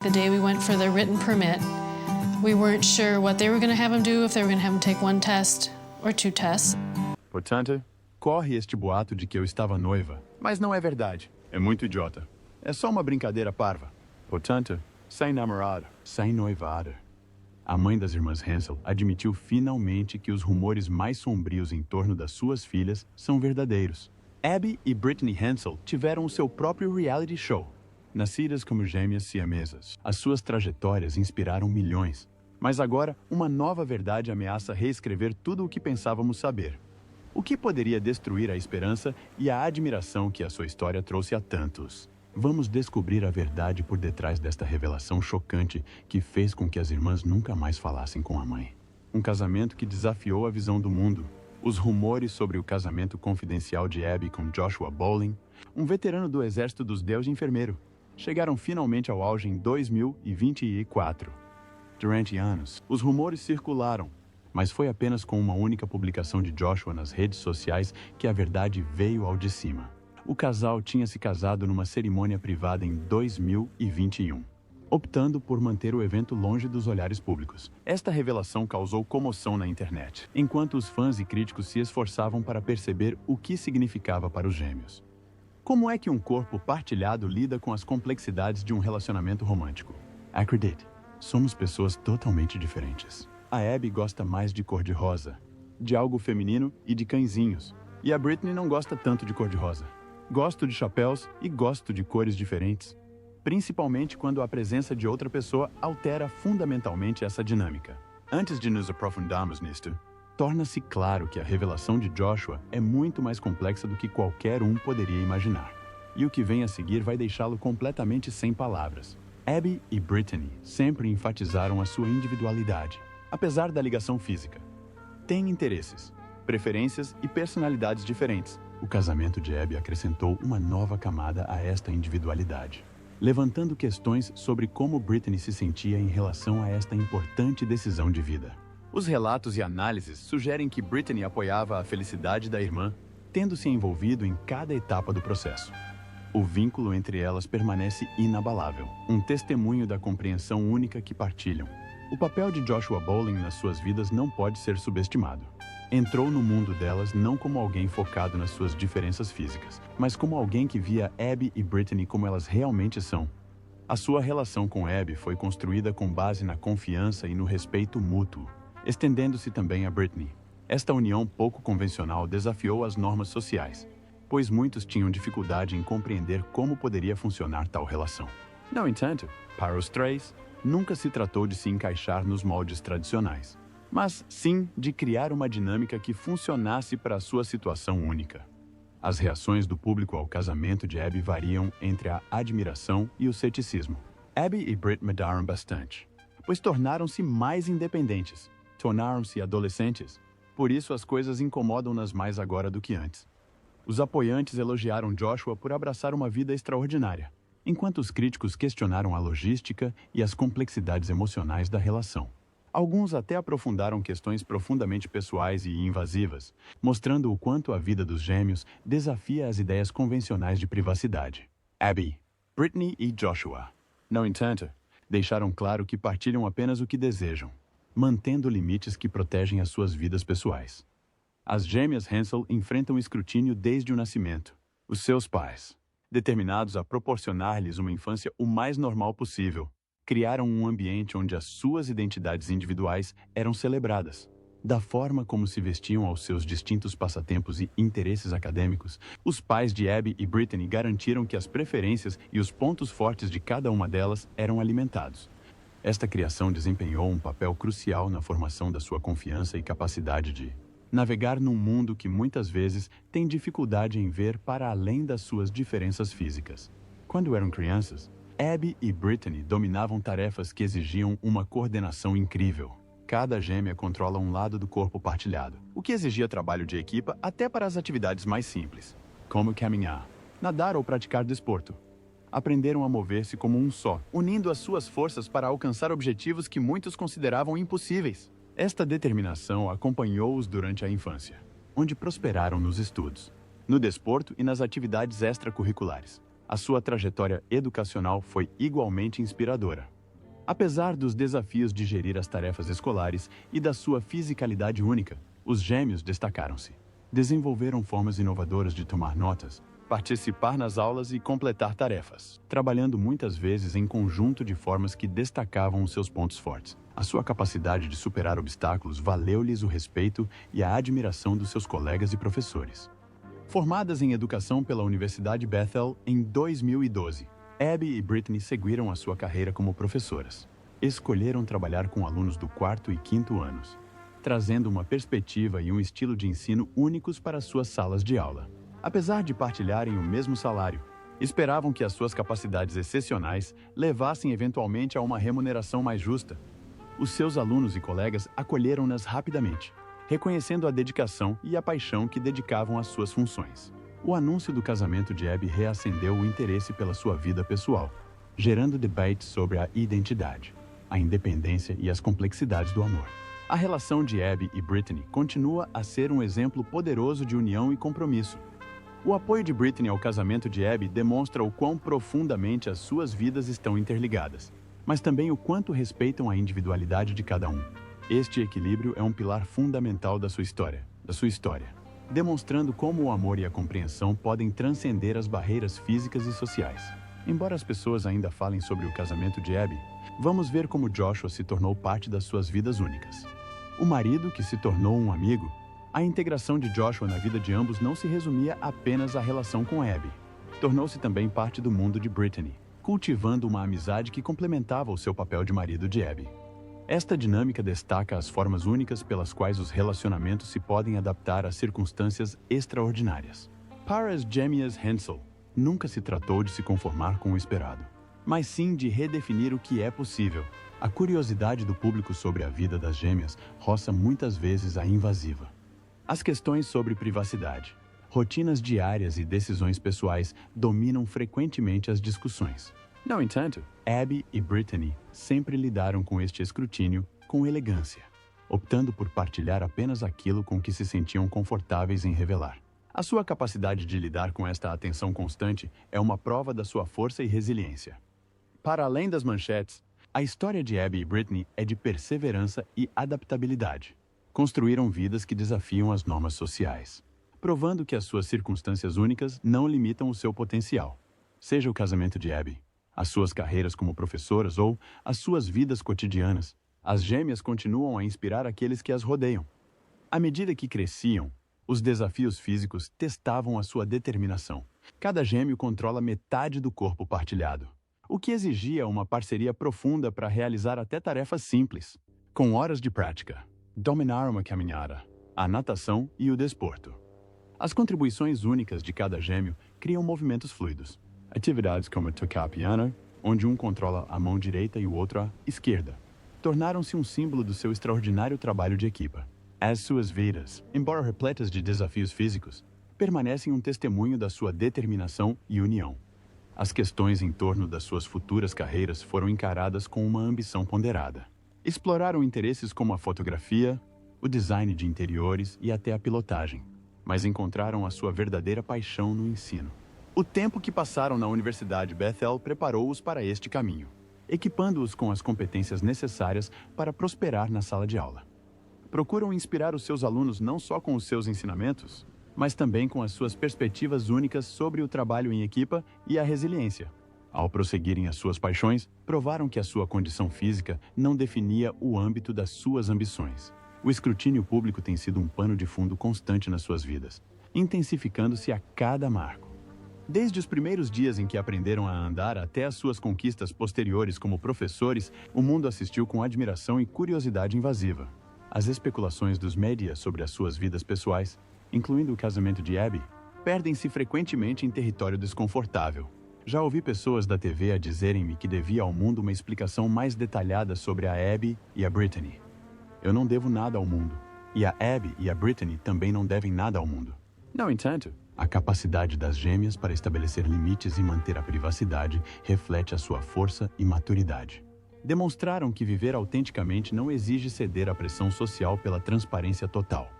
The day we went for the written permit, we weren't sure what they were going to have him do, if they were going to have him take one test or two tests. Portanto, corre este boato de que eu estava noiva, mas não é verdade. É muito idiota. É só uma brincadeira parva. Portanto, sem namorado, sem noivado. A mãe das irmãs Hansel admitiu finalmente que os rumores mais sombrios em torno das suas filhas são verdadeiros. Abby e Brittany Hansel tiveram o seu próprio reality show. Nascidas como gêmeas siamesas, as suas trajetórias inspiraram milhões. Mas agora, uma nova verdade ameaça reescrever tudo o que pensávamos saber. O que poderia destruir a esperança e a admiração que a sua história trouxe a tantos? Vamos descobrir a verdade por detrás desta revelação chocante que fez com que as irmãs nunca mais falassem com a mãe. Um casamento que desafiou a visão do mundo. Os rumores sobre o casamento confidencial de Abby com Joshua Bowling, um veterano do exército dos Deus enfermeiro, chegaram finalmente ao auge em 2024. Durante anos, os rumores circularam, mas foi apenas com uma única publicação de Joshua nas redes sociais que a verdade veio ao de cima. O casal tinha se casado numa cerimônia privada em 2021, optando por manter o evento longe dos olhares públicos. Esta revelação causou comoção na internet, enquanto os fãs e críticos se esforçavam para perceber o que significava para os gêmeos. Como é que um corpo partilhado lida com as complexidades de um relacionamento romântico? Acredite, somos pessoas totalmente diferentes. A Abby gosta mais de cor-de-rosa, de algo feminino e de cãezinhos. E a Brittany não gosta tanto de cor-de-rosa. Gosto de chapéus e gosto de cores diferentes, principalmente quando a presença de outra pessoa altera fundamentalmente essa dinâmica. Antes de nos aprofundarmos nisto, torna-se claro que a revelação de Joshua é muito mais complexa do que qualquer um poderia imaginar. E o que vem a seguir vai deixá-lo completamente sem palavras. Abby e Brittany sempre enfatizaram a sua individualidade, apesar da ligação física. Têm interesses, preferências e personalidades diferentes. O casamento de Abby acrescentou uma nova camada a esta individualidade, levantando questões sobre como Brittany se sentia em relação a esta importante decisão de vida. Os relatos e análises sugerem que Brittany apoiava a felicidade da irmã, tendo se envolvido em cada etapa do processo. O vínculo entre elas permanece inabalável, um testemunho da compreensão única que partilham. O papel de Joshua Bowling nas suas vidas não pode ser subestimado. Entrou no mundo delas não como alguém focado nas suas diferenças físicas, mas como alguém que via Abby e Brittany como elas realmente são. A sua relação com Abby foi construída com base na confiança e no respeito mútuo, estendendo-se também a Brittany. Esta união pouco convencional desafiou as normas sociais, pois muitos tinham dificuldade em compreender como poderia funcionar tal relação. No entanto, para os três, nunca se tratou de se encaixar nos moldes tradicionais, mas sim de criar uma dinâmica que funcionasse para a sua situação única. As reações do público ao casamento de Abby variam entre a admiração e o ceticismo. Abby e Britt mudaram bastante, pois tornaram-se mais independentes, tornaram-se adolescentes, por isso as coisas incomodam-nas mais agora do que antes. Os apoiantes elogiaram Joshua por abraçar uma vida extraordinária, enquanto os críticos questionaram a logística e as complexidades emocionais da relação. Alguns até aprofundaram questões profundamente pessoais e invasivas, mostrando o quanto a vida dos gêmeos desafia as ideias convencionais de privacidade. Abby, Brittany e Joshua, no entanto, deixaram claro que partilham apenas o que desejam, mantendo limites que protegem as suas vidas pessoais. As gêmeas Hansel enfrentam escrutínio desde o nascimento. Os seus pais, determinados a proporcionar-lhes uma infância o mais normal possível, criaram um ambiente onde as suas identidades individuais eram celebradas. Da forma como se vestiam aos seus distintos passatempos e interesses acadêmicos, os pais de Abby e Brittany garantiram que as preferências e os pontos fortes de cada uma delas eram alimentados. Esta criação desempenhou um papel crucial na formação da sua confiança e capacidade de navegar num mundo que muitas vezes tem dificuldade em ver para além das suas diferenças físicas. Quando eram crianças, Abby e Brittany dominavam tarefas que exigiam uma coordenação incrível. Cada gêmea controla um lado do corpo partilhado, o que exigia trabalho de equipa até para as atividades mais simples, como caminhar, nadar ou praticar desporto. Aprenderam a mover-se como um só, unindo as suas forças para alcançar objetivos que muitos consideravam impossíveis. Esta determinação acompanhou-os durante a infância, onde prosperaram nos estudos, no desporto e nas atividades extracurriculares. a sua trajetória educacional foi igualmente inspiradora. Apesar dos desafios de gerir as tarefas escolares e da sua fisicalidade única, os gêmeos destacaram-se. Desenvolveram formas inovadoras de tomar notas, participar nas aulas e completar tarefas, trabalhando muitas vezes em conjunto de formas que destacavam os seus pontos fortes. A sua capacidade de superar obstáculos valeu-lhes o respeito e a admiração dos seus colegas e professores. Formadas em educação pela Universidade Bethel em 2012, Abby e Brittany seguiram a sua carreira como professoras. Escolheram trabalhar com alunos do 4º e 5º anos, trazendo uma perspectiva e um estilo de ensino únicos para suas salas de aula. Apesar de partilharem o mesmo salário, esperavam que as suas capacidades excepcionais levassem eventualmente a uma remuneração mais justa. Os seus alunos e colegas acolheram-nas rapidamente, reconhecendo a dedicação e a paixão que dedicavam às suas funções. O anúncio do casamento de Abby reacendeu o interesse pela sua vida pessoal, gerando debates sobre a identidade, a independência e as complexidades do amor. A relação de Abby e Brittany continua a ser um exemplo poderoso de união e compromisso. O apoio de Brittany ao casamento de Abby demonstra o quão profundamente as suas vidas estão interligadas, mas também o quanto respeitam a individualidade de cada um. Este equilíbrio é um pilar fundamental da sua história, demonstrando como o amor e a compreensão podem transcender as barreiras físicas e sociais. Embora as pessoas ainda falem sobre o casamento de Abby, vamos ver como Joshua se tornou parte das suas vidas únicas. O marido que se tornou um amigo. A integração de Joshua na vida de ambos não se resumia apenas à relação com Abby. Tornou-se também parte do mundo de Brittany, cultivando uma amizade que complementava o seu papel de marido de Abby. Esta dinâmica destaca as formas únicas pelas quais os relacionamentos se podem adaptar a circunstâncias extraordinárias. Para as gêmeas Hensel, nunca se tratou de se conformar com o esperado, mas sim de redefinir o que é possível. A curiosidade do público sobre a vida das gêmeas roça muitas vezes a invasiva. As questões sobre privacidade, rotinas diárias e decisões pessoais dominam frequentemente as discussões. No entanto, Abby e Brittany sempre lidaram com este escrutínio com elegância, optando por partilhar apenas aquilo com que se sentiam confortáveis em revelar. A sua capacidade de lidar com esta atenção constante é uma prova da sua força e resiliência. Para além das manchetes, a história de Abby e Brittany é de perseverança e adaptabilidade. Construíram vidas que desafiam as normas sociais, provando que as suas circunstâncias únicas não limitam o seu potencial. Seja o casamento de Abby, as suas carreiras como professoras ou as suas vidas cotidianas, as gêmeas continuam a inspirar aqueles que as rodeiam. À medida que cresciam, os desafios físicos testavam a sua determinação. Cada gêmeo controla metade do corpo partilhado, o que exigia uma parceria profunda para realizar até tarefas simples. Com horas de prática, dominaram a caminhada, a natação e o desporto. As contribuições únicas de cada gêmeo criam movimentos fluidos. Atividades como tocar piano, onde um controla a mão direita e o outro a esquerda, tornaram-se um símbolo do seu extraordinário trabalho de equipa. As suas vidas, embora repletas de desafios físicos, permanecem um testemunho da sua determinação e união. As questões em torno das suas futuras carreiras foram encaradas com uma ambição ponderada. Exploraram interesses como a fotografia, o design de interiores e até a pilotagem, mas encontraram a sua verdadeira paixão no ensino. O tempo que passaram na Universidade Bethel preparou-os para este caminho, equipando-os com as competências necessárias para prosperar na sala de aula. Procuram inspirar os seus alunos não só com os seus ensinamentos, mas também com as suas perspectivas únicas sobre o trabalho em equipa e a resiliência. Ao prosseguirem as suas paixões, provaram que a sua condição física não definia o âmbito das suas ambições. O escrutínio público tem sido um pano de fundo constante nas suas vidas, intensificando-se a cada marco. Desde os primeiros dias em que aprenderam a andar até as suas conquistas posteriores como professores, o mundo assistiu com admiração e curiosidade invasiva. As especulações dos média sobre as suas vidas pessoais, incluindo o casamento de Abby, perdem-se frequentemente em território desconfortável. Já ouvi pessoas da TV a dizerem-me que devia ao mundo uma explicação mais detalhada sobre a Abby e a Brittany. Eu não devo nada ao mundo, e a Abby e a Brittany também não devem nada ao mundo. No entanto, a capacidade das gêmeas para estabelecer limites e manter a privacidade reflete a sua força e maturidade. Demonstraram que viver autenticamente não exige ceder à pressão social pela transparência total.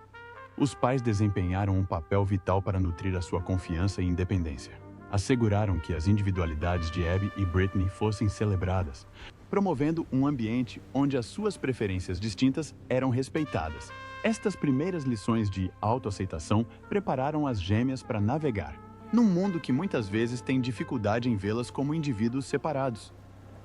Os pais desempenharam um papel vital para nutrir a sua confiança e independência. asseguraram que as individualidades de Abby e Brittany fossem celebradas, promovendo um ambiente onde as suas preferências distintas eram respeitadas. Estas primeiras lições de autoaceitação prepararam as gêmeas para navegar num mundo que muitas vezes tem dificuldade em vê-las como indivíduos separados.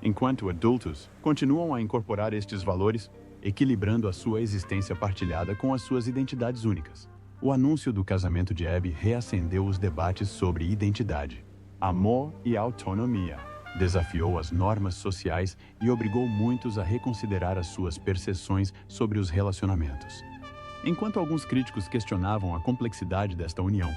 Enquanto adultos, continuam a incorporar estes valores, equilibrando a sua existência partilhada com as suas identidades únicas. O anúncio do casamento de Abby reacendeu os debates sobre identidade, amor e autonomia. Desafiou as normas sociais e obrigou muitos a reconsiderar as suas percepções sobre os relacionamentos. Enquanto alguns críticos questionavam a complexidade desta união,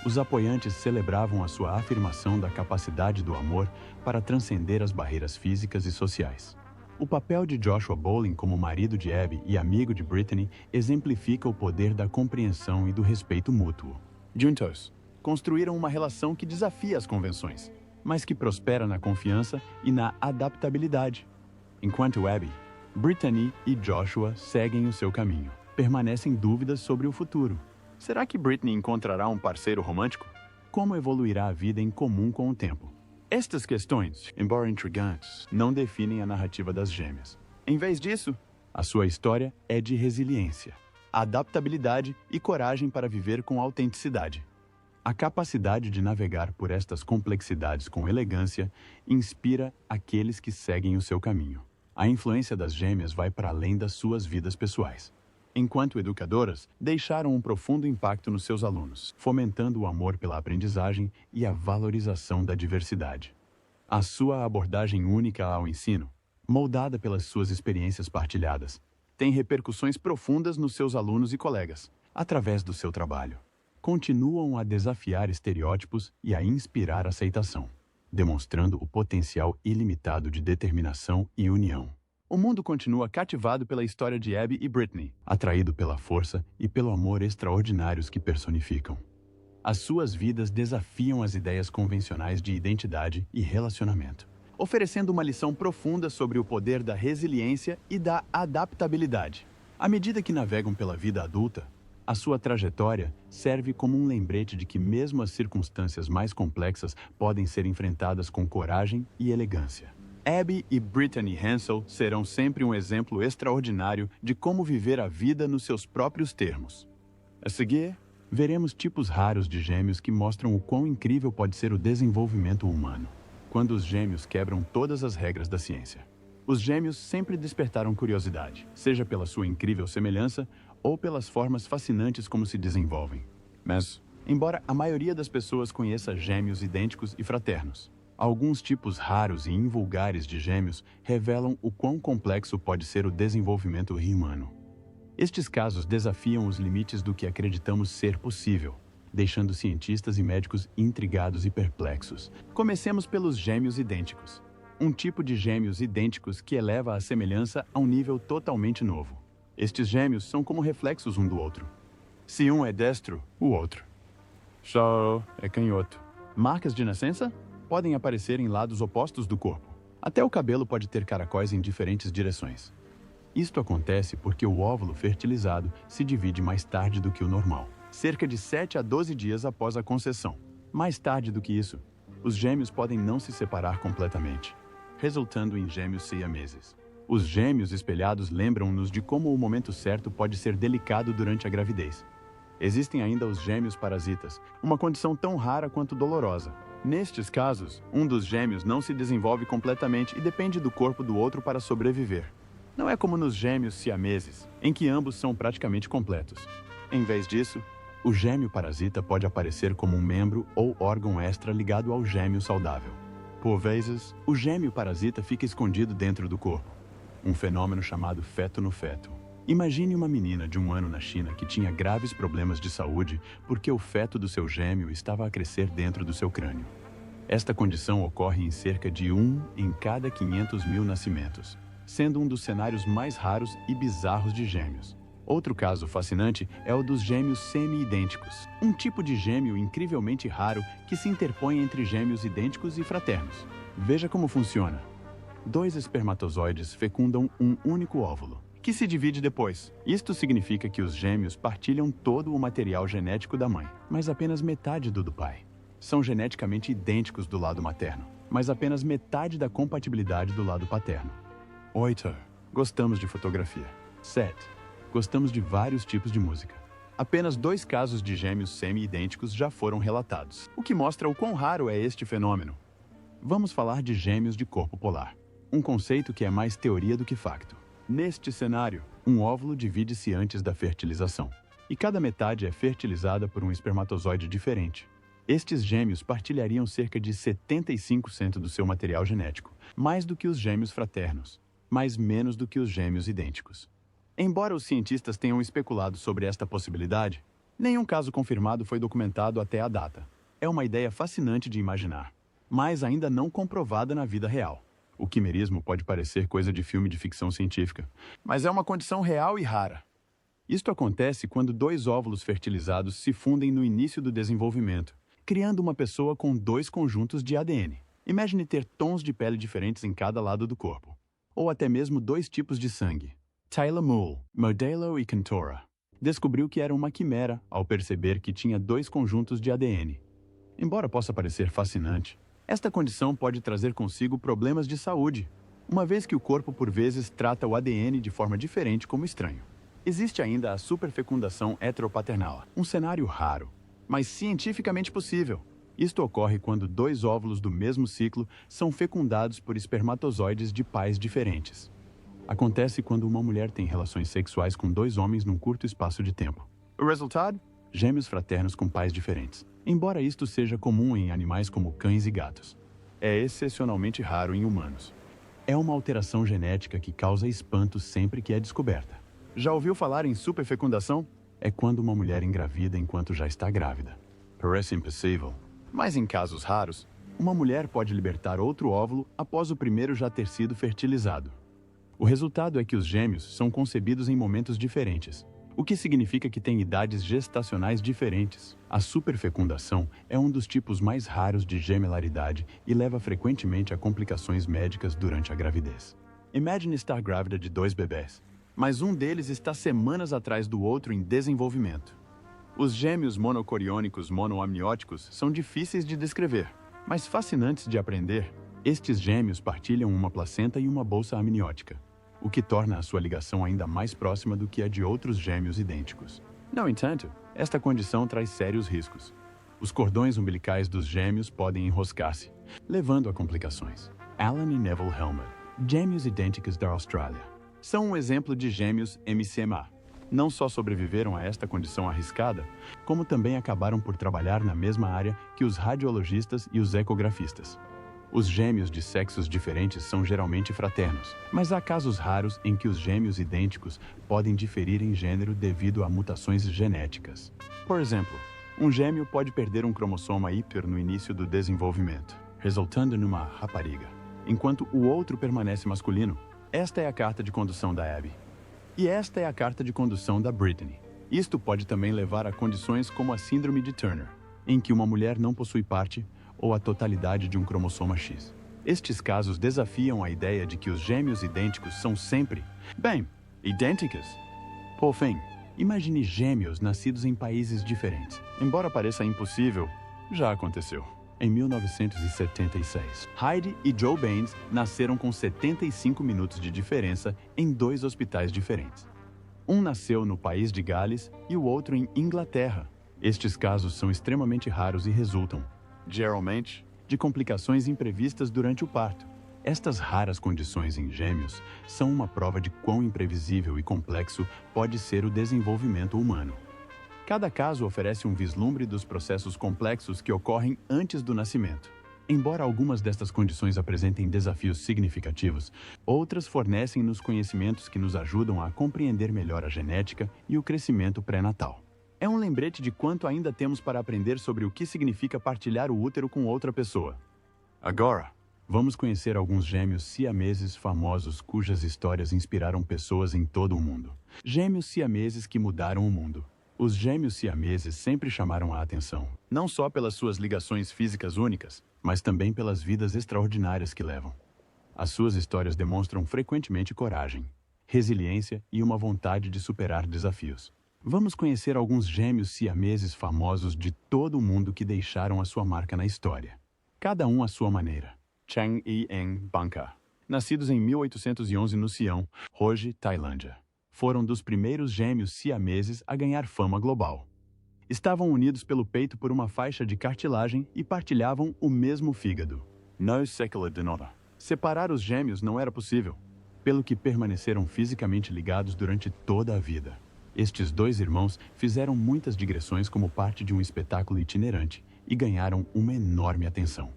os apoiantes celebravam a sua afirmação da capacidade do amor para transcender as barreiras físicas e sociais. O papel de Joshua Bowling como marido de Abby e amigo de Brittany exemplifica o poder da compreensão e do respeito mútuo. Juntos, construíram uma relação que desafia as convenções, mas que prospera na confiança e na adaptabilidade. Enquanto Abby, Brittany e Joshua seguem o seu caminho, permanecem dúvidas sobre o futuro. Será que Brittany encontrará um parceiro romântico? Como evoluirá a vida em comum com o tempo? Estas questões, embora intrigantes, não definem a narrativa das gêmeas. Em vez disso, a sua história é de resiliência, adaptabilidade e coragem para viver com autenticidade. A capacidade de navegar por estas complexidades com elegância inspira aqueles que seguem o seu caminho. A influência das gêmeas vai para além das suas vidas pessoais. Enquanto educadoras, deixaram um profundo impacto nos seus alunos, fomentando o amor pela aprendizagem e a valorização da diversidade. A sua abordagem única ao ensino, moldada pelas suas experiências partilhadas, tem repercussões profundas nos seus alunos e colegas, através do seu trabalho. Continuam a desafiar estereótipos e a inspirar aceitação, demonstrando o potencial ilimitado de determinação e união. O mundo continua cativado pela história de Abby e Brittany, atraído pela força e pelo amor extraordinários que personificam. As suas vidas desafiam as ideias convencionais de identidade e relacionamento, oferecendo uma lição profunda sobre o poder da resiliência e da adaptabilidade. À medida que navegam pela vida adulta, a sua trajetória serve como um lembrete de que mesmo as circunstâncias mais complexas podem ser enfrentadas com coragem e elegância. Abby e Brittany Hansel serão sempre um exemplo extraordinário de como viver a vida nos seus próprios termos. A seguir, veremos tipos raros de gêmeos que mostram o quão incrível pode ser o desenvolvimento humano, quando os gêmeos quebram todas as regras da ciência. Os gêmeos sempre despertaram curiosidade, seja pela sua incrível semelhança ou pelas formas fascinantes como se desenvolvem. Mas, embora a maioria das pessoas conheça gêmeos idênticos e fraternos, alguns tipos raros e invulgares de gêmeos revelam o quão complexo pode ser o desenvolvimento humano. Estes casos desafiam os limites do que acreditamos ser possível, deixando cientistas e médicos intrigados e perplexos. Comecemos pelos gêmeos idênticos. Um tipo de gêmeos idênticos que eleva a semelhança a um nível totalmente novo. Estes gêmeos são como reflexos um do outro. Se um é destro, o outro só é canhoto. Marcas de nascença podem aparecer em lados opostos do corpo. Até o cabelo pode ter caracóis em diferentes direções. Isto acontece porque o óvulo fertilizado se divide mais tarde do que o normal, cerca de 7 a 12 dias após a conceção. Mais tarde do que isso, os gêmeos podem não se separar completamente, resultando em gêmeos siameses. Os gêmeos espelhados lembram-nos de como o momento certo pode ser delicado durante a gravidez. Existem ainda os gêmeos parasitas, uma condição tão rara quanto dolorosa. Nestes casos, um dos gêmeos não se desenvolve completamente e depende do corpo do outro para sobreviver. Não é como nos gêmeos siameses, em que ambos são praticamente completos. Em vez disso, o gêmeo parasita pode aparecer como um membro ou órgão extra ligado ao gêmeo saudável. Por vezes, o gêmeo parasita fica escondido dentro do corpo, um fenômeno chamado feto no feto. Imagine uma menina de 1 ano na China que tinha graves problemas de saúde porque o feto do seu gêmeo estava a crescer dentro do seu crânio. Esta condição ocorre em cerca de 1 em cada 500 mil nascimentos, sendo um dos cenários mais raros e bizarros de gêmeos. Outro caso fascinante é o dos gêmeos semi-idênticos, um tipo de gêmeo incrivelmente raro que se interpõe entre gêmeos idênticos e fraternos. Veja como funciona. 2 espermatozoides fecundam um único óvulo, que se divide depois. Isto significa que os gêmeos partilham todo o material genético da mãe, mas apenas metade do pai. são geneticamente idênticos do lado materno, mas apenas metade da compatibilidade do lado paterno. 8. Gostamos de fotografia. 7. Gostamos de vários tipos de música. Apenas 2 casos de gêmeos semi-idênticos já foram relatados, o que mostra o quão raro é este fenômeno. Vamos falar de gêmeos de corpo polar, um conceito que é mais teoria do que facto. Neste cenário, um óvulo divide-se antes da fertilização, e cada metade é fertilizada por um espermatozoide diferente. Estes gêmeos partilhariam cerca de 75% do seu material genético, mais do que os gêmeos fraternos, mas menos do que os gêmeos idênticos. Embora os cientistas tenham especulado sobre esta possibilidade, nenhum caso confirmado foi documentado até a data. É uma ideia fascinante de imaginar, mas ainda não comprovada na vida real. O quimerismo pode parecer coisa de filme de ficção científica, mas é uma condição real e rara. Isto acontece quando 2 óvulos fertilizados se fundem no início do desenvolvimento, criando uma pessoa com 2 conjuntos de ADN. Imagine ter tons de pele diferentes em cada lado do corpo, ou até mesmo 2 tipos de sangue. Tyler Moule, Modelo e Cantora, descobriu que era uma quimera ao perceber que tinha 2 conjuntos de ADN. Embora possa parecer fascinante, esta condição pode trazer consigo problemas de saúde, uma vez que o corpo por vezes trata o ADN de forma diferente como estranho. Existe ainda a superfecundação heteropaternal, um cenário raro, mas cientificamente possível. Isto ocorre quando 2 óvulos do mesmo ciclo são fecundados por espermatozoides de pais diferentes. Acontece quando uma mulher tem relações sexuais com 2 homens num curto espaço de tempo. O resultado? Gêmeos fraternos com pais diferentes. Embora isto seja comum em animais como cães e gatos, é excepcionalmente raro em humanos. É uma alteração genética que causa espanto sempre que é descoberta. Já ouviu falar em superfecundação? É quando uma mulher engravida enquanto já está grávida. Parece impossível, mas em casos raros, uma mulher pode libertar outro óvulo após o primeiro já ter sido fertilizado. O resultado é que os gêmeos são concebidos em momentos diferentes, o que significa que têm idades gestacionais diferentes. A superfecundação é um dos tipos mais raros de gemelaridade e leva frequentemente a complicações médicas durante a gravidez. Imagine estar grávida de 2 bebês, mas um deles está semanas atrás do outro em desenvolvimento. Os gêmeos monocoriônicos monoamnióticos são difíceis de descrever, mas fascinantes de aprender. Estes gêmeos partilham uma placenta e uma bolsa amniótica, o que torna a sua ligação ainda mais próxima do que a de outros gêmeos idênticos. No entanto, esta condição traz sérios riscos. Os cordões umbilicais dos gêmeos podem enroscar-se, levando a complicações. Alan e Neville Helmut, gêmeos idênticos da Austrália, são um exemplo de gêmeos MCMA. Não só sobreviveram a esta condição arriscada, como também acabaram por trabalhar na mesma área que os radiologistas e os ecografistas. Os gêmeos de sexos diferentes são geralmente fraternos, mas há casos raros em que os gêmeos idênticos podem diferir em gênero devido a mutações genéticas. Por exemplo, um gêmeo pode perder um cromossoma Y no início do desenvolvimento, resultando numa rapariga, enquanto o outro permanece masculino. Esta é a carta de condução da Abby. E esta é a carta de condução da Brittany. Isto pode também levar a condições como a síndrome de Turner, em que uma mulher não possui parte ou a totalidade de um cromossoma X. Estes casos desafiam a ideia de que os gêmeos idênticos são sempre, idênticos. Por fim, imagine gêmeos nascidos em países diferentes. Embora pareça impossível, já aconteceu. Em 1976, Heidi e Joe Baines nasceram com 75 minutos de diferença em 2 hospitais diferentes. Um nasceu no país de Gales e o outro em Inglaterra. Estes casos são extremamente raros e resultam, geralmente, de complicações imprevistas durante o parto. Estas raras condições em gêmeos são uma prova de quão imprevisível e complexo pode ser o desenvolvimento humano. Cada caso oferece um vislumbre dos processos complexos que ocorrem antes do nascimento. Embora algumas destas condições apresentem desafios significativos, outras fornecem-nos conhecimentos que nos ajudam a compreender melhor a genética e o crescimento pré-natal. É um lembrete de quanto ainda temos para aprender sobre o que significa partilhar o útero com outra pessoa. Agora, vamos conhecer alguns gêmeos siameses famosos cujas histórias inspiraram pessoas em todo o mundo. Gêmeos siameses que mudaram o mundo. Os gêmeos siameses sempre chamaram a atenção, não só pelas suas ligações físicas únicas, mas também pelas vidas extraordinárias que levam. As suas histórias demonstram frequentemente coragem, resiliência e uma vontade de superar desafios. vamos conhecer alguns gêmeos siameses famosos de todo o mundo que deixaram a sua marca na história. Cada um à sua maneira. Chang e Eng Bangka, nascidos em 1811 no Sião, hoje Tailândia, foram dos primeiros gêmeos siameses a ganhar fama global. Estavam unidos pelo peito por uma faixa de cartilagem e partilhavam o mesmo fígado. No século XIX, separar os gêmeos não era possível, pelo que permaneceram fisicamente ligados durante toda a vida. Estes dois irmãos fizeram muitas digressões como parte de um espetáculo itinerante e ganharam uma enorme atenção.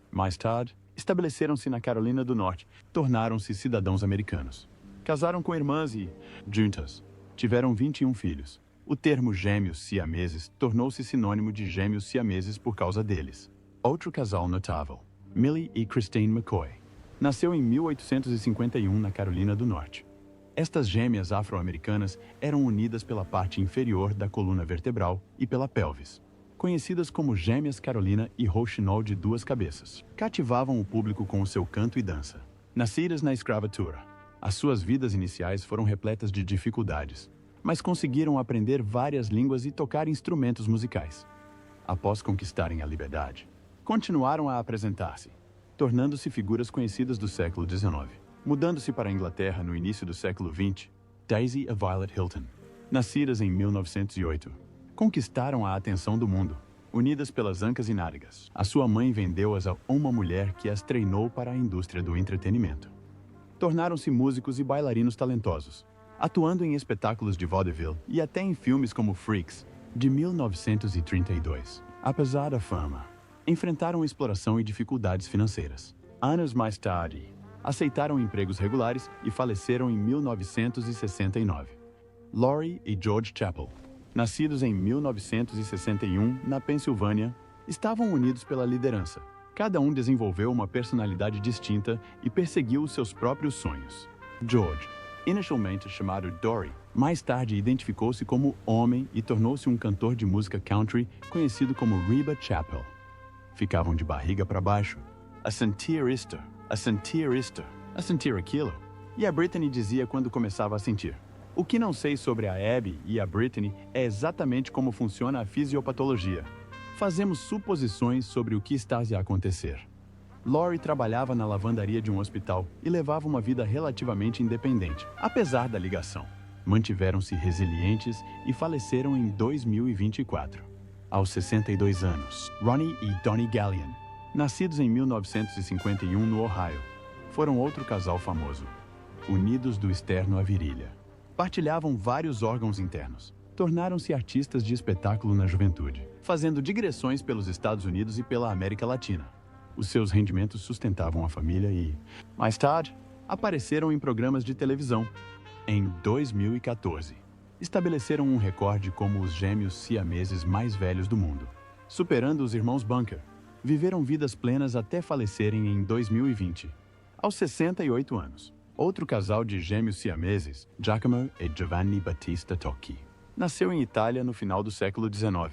Mais tarde, estabeleceram-se na Carolina do Norte, tornaram-se cidadãos americanos. Casaram com irmãs e, juntas, tiveram 21 filhos. O termo gêmeos siameses tornou-se sinônimo de gêmeos siameses por causa deles. Outro casal notável, Millie e Christine McCoy, nasceu em 1851 na Carolina do Norte. Estas gêmeas afro-americanas eram unidas pela parte inferior da coluna vertebral e pela pelvis. Conhecidas como Gêmeas Carolina e Rouxinol de duas cabeças, cativavam o público com o seu canto e dança. Nascidas na escravatura, as suas vidas iniciais foram repletas de dificuldades, mas conseguiram aprender várias línguas e tocar instrumentos musicais. Após conquistarem a liberdade, continuaram a apresentar-se, tornando-se figuras conhecidas do século XIX. Mudando-se para a Inglaterra no início do século XX, Daisy e Violet Hilton, nascidas em 1908, conquistaram a atenção do mundo, unidas pelas ancas e nádegas. A sua mãe vendeu-as a uma mulher que as treinou para a indústria do entretenimento. Tornaram-se músicos e bailarinos talentosos, atuando em espetáculos de vaudeville e até em filmes como Freaks, de 1932. Apesar da fama, enfrentaram exploração e dificuldades financeiras. Anos mais tarde, aceitaram empregos regulares e faleceram em 1969. Laurie e George Chappell, nascidos em 1961 na Pensilvânia, estavam unidos pela liderança. Cada um desenvolveu uma personalidade distinta e perseguiu os seus próprios sonhos. George, inicialmente chamado Dory, mais tarde identificou-se como homem e tornou-se um cantor de música country conhecido como Reba Chappell. Ficavam de barriga para baixo, a sentir isto, a sentir isto, a sentir aquilo. E a Britney dizia quando começava a sentir: o que não sei sobre a Abby e a Britney é exatamente como funciona a fisiopatologia. Fazemos suposições sobre o que está a acontecer. Laurie trabalhava na lavandaria de um hospital e levava uma vida relativamente independente, apesar da ligação. Mantiveram-se resilientes e faleceram em 2024. Aos 62 anos, Ronnie e Donnie Gallion, nascidos em 1951 no Ohio, foram outro casal famoso, unidos do externo à virilha. Partilhavam vários órgãos internos. Tornaram-se artistas de espetáculo na juventude, fazendo digressões pelos Estados Unidos e pela América Latina. Os seus rendimentos sustentavam a família e, mais tarde, apareceram em programas de televisão. Em 2014, estabeleceram um recorde como os gêmeos siameses mais velhos do mundo, superando os irmãos Bunker. Viveram vidas plenas até falecerem em 2020, aos 68 anos. Outro casal de gêmeos siameses, Giacomo e Giovanni Battista Tocchi, nasceu em Itália no final do século XIX.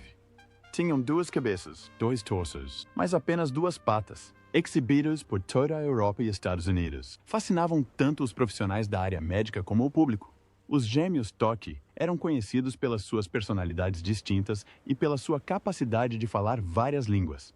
Tinham duas cabeças, dois torsos, mas apenas duas patas, exibidos por toda a Europa e Estados Unidos. Fascinavam tanto os profissionais da área médica como o público. Os gêmeos Tocchi eram conhecidos pelas suas personalidades distintas e pela sua capacidade de falar várias línguas.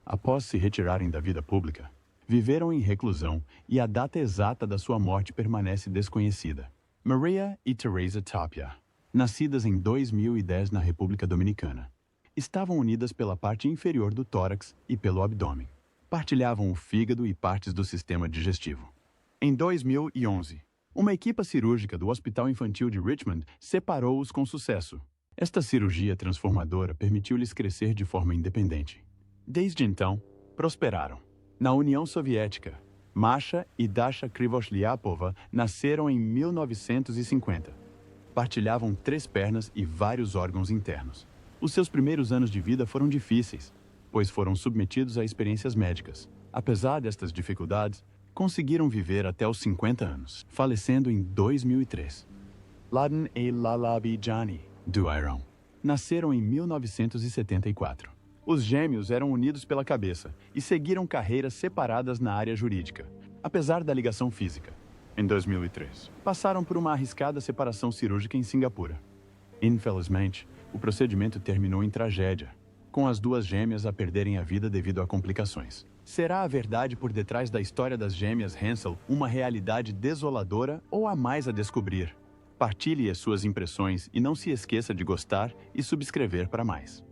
Após se retirarem da vida pública, viveram em reclusão e a data exata da sua morte permanece desconhecida. Maria e Teresa Tapia, nascidas em 2010 na República Dominicana, estavam unidas pela parte inferior do tórax e pelo abdômen. Partilhavam o fígado e partes do sistema digestivo. Em 2011, uma equipe cirúrgica do Hospital Infantil de Richmond separou-os com sucesso. Esta cirurgia transformadora permitiu-lhes crescer de forma independente. Desde então, prosperaram. Na União Soviética, Masha e Dasha Krivosliapova nasceram em 1950. Partilhavam 3 pernas e vários órgãos internos. Os seus primeiros anos de vida foram difíceis, pois foram submetidos a experiências médicas. Apesar destas dificuldades, conseguiram viver até os 50 anos, falecendo em 2003. Laden e Lalabijani, do Irão, nasceram em 1974. Os gêmeos eram unidos pela cabeça e seguiram carreiras separadas na área jurídica, apesar da ligação física. Em 2003, passaram por uma arriscada separação cirúrgica em Singapura. Infelizmente, o procedimento terminou em tragédia, com as duas gêmeas a perderem a vida devido a complicações. Será a verdade por detrás da história das gêmeas Hensel uma realidade desoladora ou há mais a descobrir? Partilhe as suas impressões e não se esqueça de gostar e subscrever para mais.